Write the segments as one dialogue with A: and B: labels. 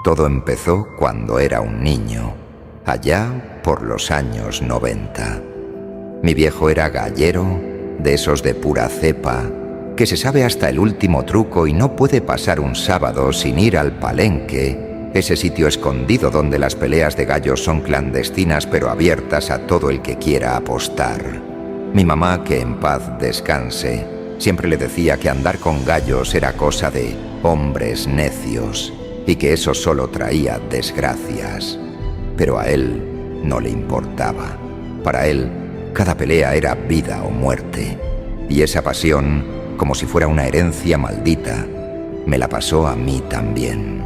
A: Todo empezó cuando era un niño, allá por los años 90. Mi viejo era gallero, de esos de pura cepa, que se sabe hasta el último truco y no puede pasar un sábado sin ir al Palenque, ese sitio escondido donde las peleas de gallos son clandestinas pero abiertas a todo el que quiera apostar. Mi mamá, que en paz descanse, siempre le decía que andar con gallos era cosa de hombres necios y que eso solo traía desgracias. Pero a él no le importaba. Para él, cada pelea era vida o muerte. Y esa pasión, como si fuera una herencia maldita, me la pasó a mí también.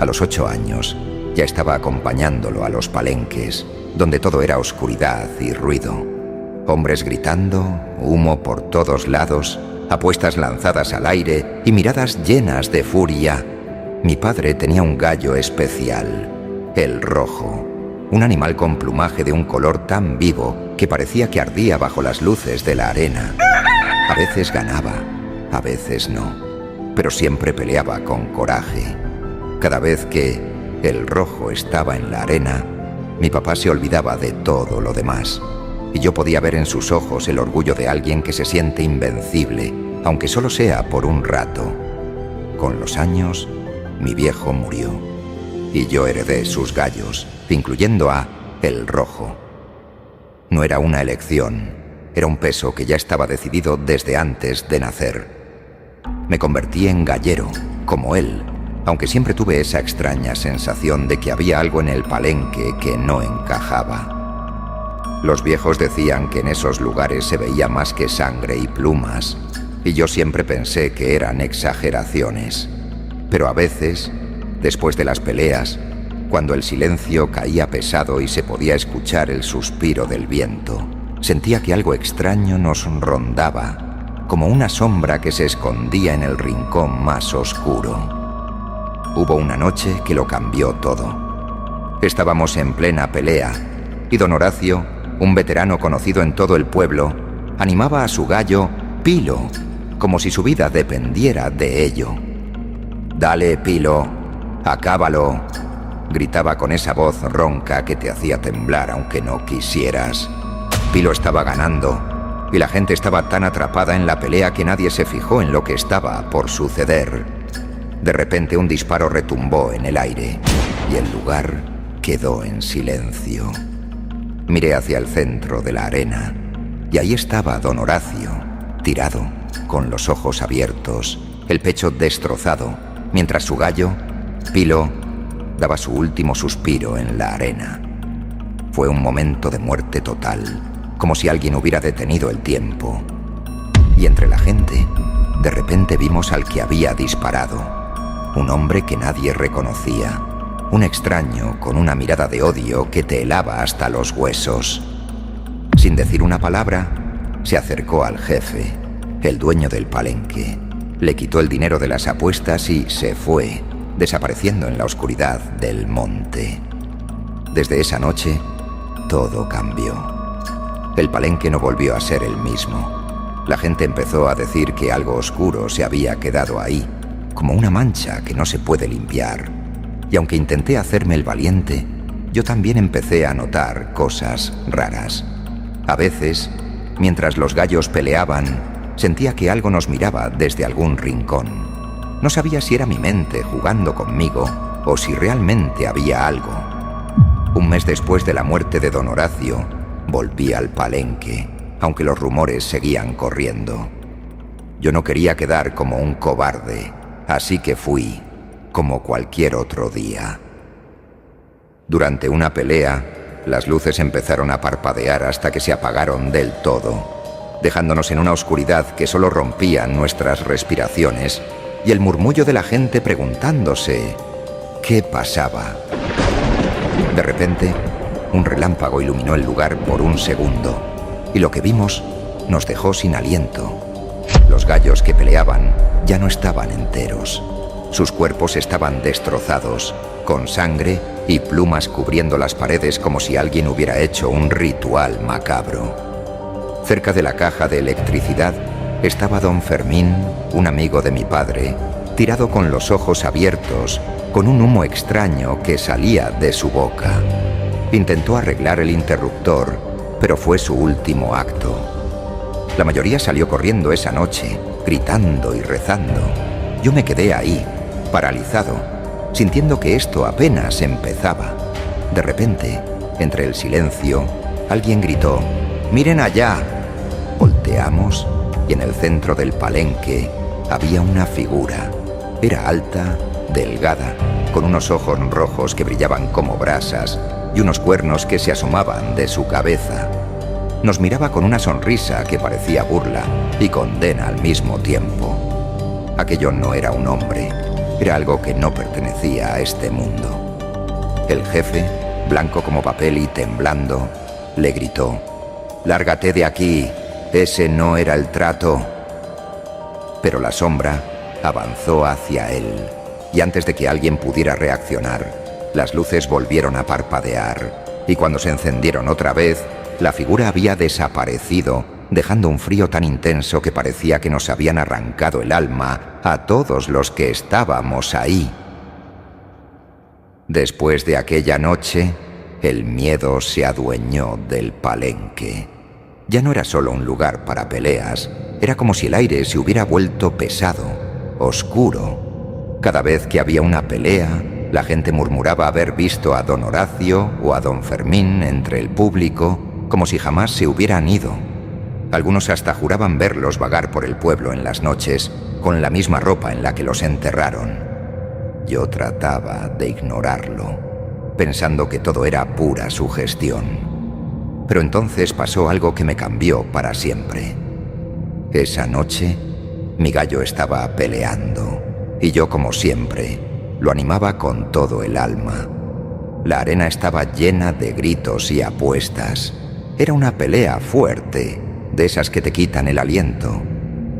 A: A los 8 años ya estaba acompañándolo a los palenques, donde todo era oscuridad y ruido. Hombres gritando, humo por todos lados, apuestas lanzadas al aire y miradas llenas de furia. Mi padre tenía un gallo especial, el rojo, un animal con plumaje de un color tan vivo que parecía que ardía bajo las luces de la arena. A veces ganaba, a veces no, pero siempre peleaba con coraje. Cada vez que el rojo estaba en la arena, mi papá se olvidaba de todo lo demás, y yo podía ver en sus ojos el orgullo de alguien que se siente invencible, aunque solo sea por un rato. Con los años, mi viejo murió, y yo heredé sus gallos, incluyendo a el rojo. No era una elección, era un peso que ya estaba decidido desde antes de nacer. Me convertí en gallero, como él, aunque siempre tuve esa extraña sensación de que había algo en el Palenque que no encajaba. Los viejos decían que en esos lugares se veía más que sangre y plumas, y yo siempre pensé que eran exageraciones. Pero a veces, después de las peleas, cuando el silencio caía pesado y se podía escuchar el suspiro del viento, sentía que algo extraño nos rondaba, como una sombra que se escondía en el rincón más oscuro. Hubo una noche que lo cambió todo. Estábamos en plena pelea, y don Horacio, un veterano conocido en todo el pueblo, animaba a su gallo, Pilo, como si su vida dependiera de ello. «Dale, Pilo, acábalo», gritaba con esa voz ronca que te hacía temblar aunque no quisieras. Pilo estaba ganando, y la gente estaba tan atrapada en la pelea que nadie se fijó en lo que estaba por suceder. De repente un disparo retumbó en el aire, y el lugar quedó en silencio. Miré hacia el centro de la arena, y ahí estaba don Horacio, tirado, con los ojos abiertos, el pecho destrozado, mientras su gallo, Pilo, daba su último suspiro en la arena. Fue un momento de muerte total, como si alguien hubiera detenido el tiempo. Y entre la gente, de repente vimos al que había disparado. Un hombre que nadie reconocía, un extraño con una mirada de odio que te helaba hasta los huesos. Sin decir una palabra, se acercó al jefe, el dueño del Palenque. Le quitó el dinero de las apuestas y se fue, desapareciendo en la oscuridad del monte. Desde esa noche, todo cambió. El Palenque no volvió a ser el mismo. La gente empezó a decir que algo oscuro se había quedado ahí, como una mancha que no se puede limpiar. Y aunque intenté hacerme el valiente, yo también empecé a notar cosas raras. A veces, mientras los gallos peleaban, sentía que algo nos miraba desde algún rincón. No sabía si era mi mente jugando conmigo o si realmente había algo. Un mes después de la muerte de don Horacio, volví al Palenque, aunque los rumores seguían corriendo. Yo no quería quedar como un cobarde, así que fui, como cualquier otro día. Durante una pelea, las luces empezaron a parpadear hasta que se apagaron del todo, dejándonos en una oscuridad que solo rompían nuestras respiraciones y el murmullo de la gente preguntándose ¿qué pasaba? De repente, un relámpago iluminó el lugar por un segundo, y lo que vimos nos dejó sin aliento. Los gallos que peleaban ya no estaban enteros. Sus cuerpos estaban destrozados, con sangre y plumas cubriendo las paredes como si alguien hubiera hecho un ritual macabro. Cerca de la caja de electricidad estaba don Fermín, un amigo de mi padre, tirado con los ojos abiertos, con un humo extraño que salía de su boca. Intentó arreglar el interruptor, pero fue su último acto. La mayoría salió corriendo esa noche, gritando y rezando. Yo me quedé ahí, paralizado, sintiendo que esto apenas empezaba. De repente, entre el silencio, alguien gritó: «¡Miren allá!». Volteamos y en el centro del palenque había una figura. Era alta, delgada, con unos ojos rojos que brillaban como brasas y unos cuernos que se asomaban de su cabeza. Nos miraba con una sonrisa que parecía burla y condena al mismo tiempo. Aquello no era un hombre, era algo que no pertenecía a este mundo. El jefe, blanco como papel y temblando, le gritó: «¡Lárgate de aquí! Ese no era el trato». Pero la sombra avanzó hacia él, y antes de que alguien pudiera reaccionar, las luces volvieron a parpadear, y cuando se encendieron otra vez, la figura había desaparecido, dejando un frío tan intenso que parecía que nos habían arrancado el alma a todos los que estábamos ahí. Después de aquella noche, el miedo se adueñó del palenque. Ya no era solo un lugar para peleas, era como si el aire se hubiera vuelto pesado, oscuro. Cada vez que había una pelea, la gente murmuraba haber visto a don Horacio o a don Fermín entre el público, como si jamás se hubieran ido. Algunos hasta juraban verlos vagar por el pueblo en las noches, con la misma ropa en la que los enterraron. Yo trataba de ignorarlo, pensando que todo era pura sugestión. Pero entonces pasó algo que me cambió para siempre. Esa noche, mi gallo estaba peleando, y yo, como siempre, lo animaba con todo el alma. La arena estaba llena de gritos y apuestas. Era una pelea fuerte, de esas que te quitan el aliento.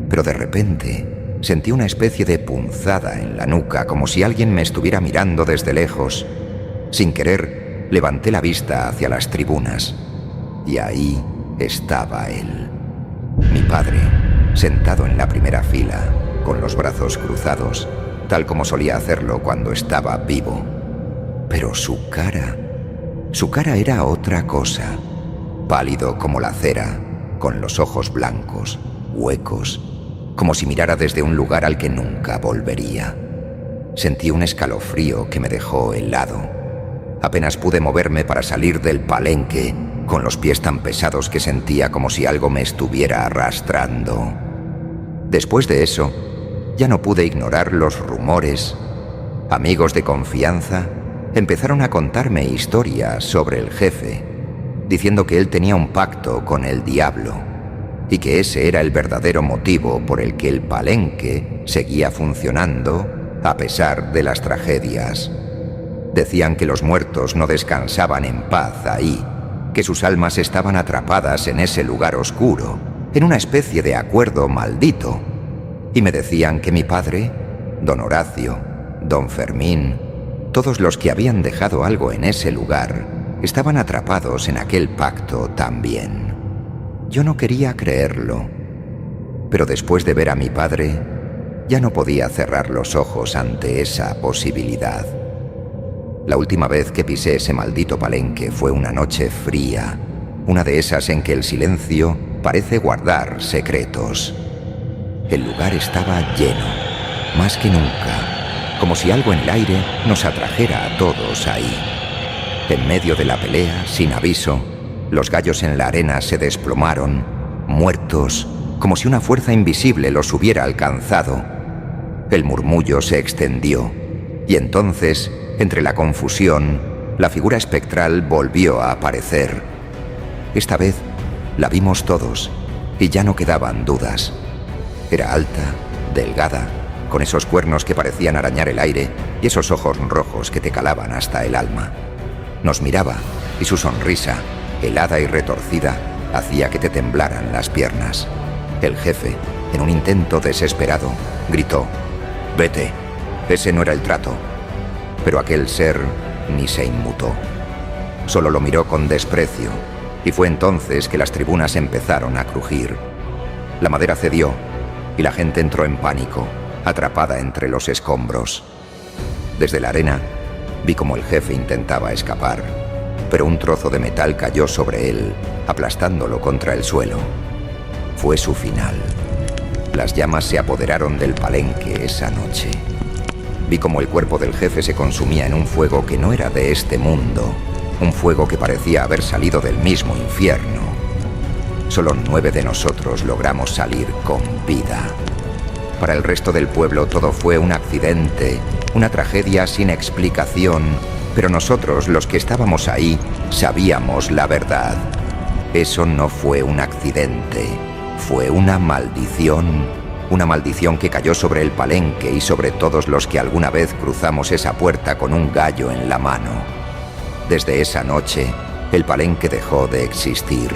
A: Pero de repente sentí una especie de punzada en la nuca, como si alguien me estuviera mirando desde lejos. Sin querer, levanté la vista hacia las tribunas. Y ahí estaba él, mi padre, sentado en la primera fila, con los brazos cruzados, tal como solía hacerlo cuando estaba vivo. Pero su cara era otra cosa, pálido como la cera, con los ojos blancos, huecos, como si mirara desde un lugar al que nunca volvería. Sentí un escalofrío que me dejó helado. Apenas pude moverme para salir del palenque, con los pies tan pesados que sentía como si algo me estuviera arrastrando. Después de eso, ya no pude ignorar los rumores. Amigos de confianza empezaron a contarme historias sobre el jefe, diciendo que él tenía un pacto con el diablo y que ese era el verdadero motivo por el que el palenque seguía funcionando a pesar de las tragedias. Decían que los muertos no descansaban en paz ahí, que sus almas estaban atrapadas en ese lugar oscuro, en una especie de acuerdo maldito. Y me decían que mi padre, don Horacio, don Fermín, todos los que habían dejado algo en ese lugar, estaban atrapados en aquel pacto también. Yo no quería creerlo, pero después de ver a mi padre, ya no podía cerrar los ojos ante esa posibilidad. La última vez que pisé ese maldito palenque fue una noche fría, una de esas en que el silencio parece guardar secretos. El lugar estaba lleno, más que nunca, como si algo en el aire nos atrajera a todos ahí. En medio de la pelea, sin aviso, los gallos en la arena se desplomaron, muertos, como si una fuerza invisible los hubiera alcanzado. El murmullo se extendió, y entonces, entre la confusión, la figura espectral volvió a aparecer. Esta vez la vimos todos, y ya no quedaban dudas. Era alta, delgada, con esos cuernos que parecían arañar el aire y esos ojos rojos que te calaban hasta el alma. Nos miraba, y su sonrisa, helada y retorcida, hacía que te temblaran las piernas. El jefe, en un intento desesperado, gritó: «Vete, ese no era el trato». Pero aquel ser ni se inmutó. Solo lo miró con desprecio, y fue entonces que las tribunas empezaron a crujir. La madera cedió, y la gente entró en pánico, atrapada entre los escombros. Desde la arena, vi cómo el jefe intentaba escapar, pero un trozo de metal cayó sobre él, aplastándolo contra el suelo. Fue su final. Las llamas se apoderaron del palenque esa noche. Vi cómo el cuerpo del jefe se consumía en un fuego que no era de este mundo, un fuego que parecía haber salido del mismo infierno. Solo 9 de nosotros logramos salir con vida. Para el resto del pueblo todo fue un accidente, una tragedia sin explicación, pero nosotros, los que estábamos ahí, sabíamos la verdad. Eso no fue un accidente, fue una maldición que cayó sobre el palenque y sobre todos los que alguna vez cruzamos esa puerta con un gallo en la mano. Desde esa noche, el palenque dejó de existir.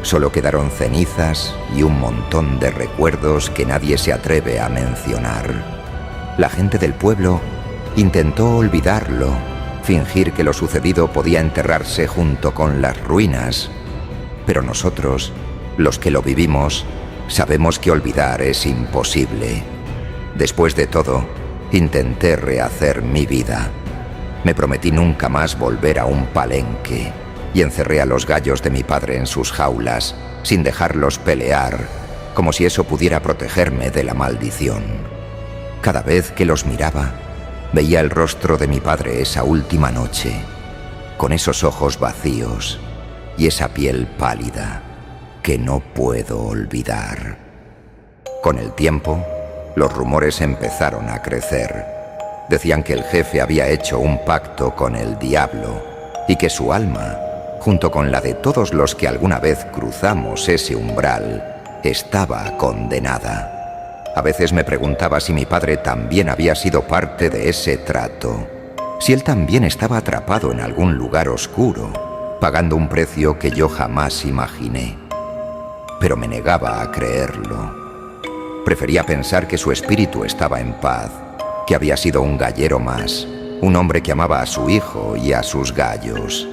A: Solo quedaron cenizas y un montón de recuerdos que nadie se atreve a mencionar. La gente del pueblo intentó olvidarlo, fingir que lo sucedido podía enterrarse junto con las ruinas. Pero nosotros, los que lo vivimos, sabemos que olvidar es imposible. Después de todo, intenté rehacer mi vida. Me prometí nunca más volver a un palenque y encerré a los gallos de mi padre en sus jaulas, sin dejarlos pelear, como si eso pudiera protegerme de la maldición. Cada vez que los miraba, veía el rostro de mi padre esa última noche, con esos ojos vacíos y esa piel pálida que no puedo olvidar. Con el tiempo, los rumores empezaron a crecer. Decían que el jefe había hecho un pacto con el diablo y que su alma, junto con la de todos los que alguna vez cruzamos ese umbral, estaba condenada. A veces me preguntaba si mi padre también había sido parte de ese trato, si él también estaba atrapado en algún lugar oscuro, pagando un precio que yo jamás imaginé. Pero me negaba a creerlo. Prefería pensar que su espíritu estaba en paz, que había sido un gallero más, un hombre que amaba a su hijo y a sus gallos.